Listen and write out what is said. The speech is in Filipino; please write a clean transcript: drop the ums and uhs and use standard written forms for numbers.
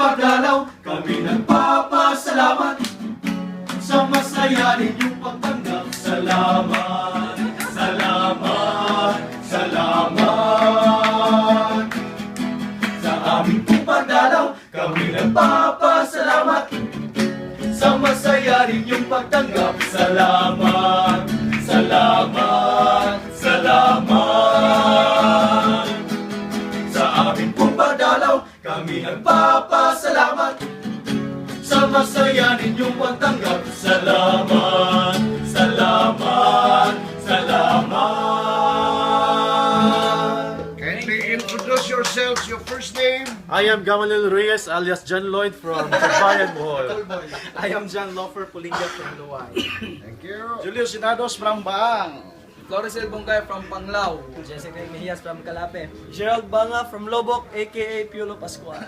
pagdalaw, kami nagpapasalamat sa masaya ninyong pagtanggap. Salamat, salamat, salamat. Sa aming pong pagdalaw, kami nagpapasalamat sa masaya ninyong pagtanggap. Salamat, salamat, salamat. Sa aming pong pagdalaw, kami nagpapasalamat sa masaya ninyong pagtanggap. Salamat, salamat, salamat. Kindly introduce yourselves, your first name. I am Gamalil Reyes alias John Lloyd from Bayan, Bohol. I am John Lofer Pulinga from Luwai. Thank you. Julius Sinados from Baang. Flores El Bongkay from Panglao. Jessica Mejias from Calape. Gerald Banga from Lobok, aka Piolo Pascual.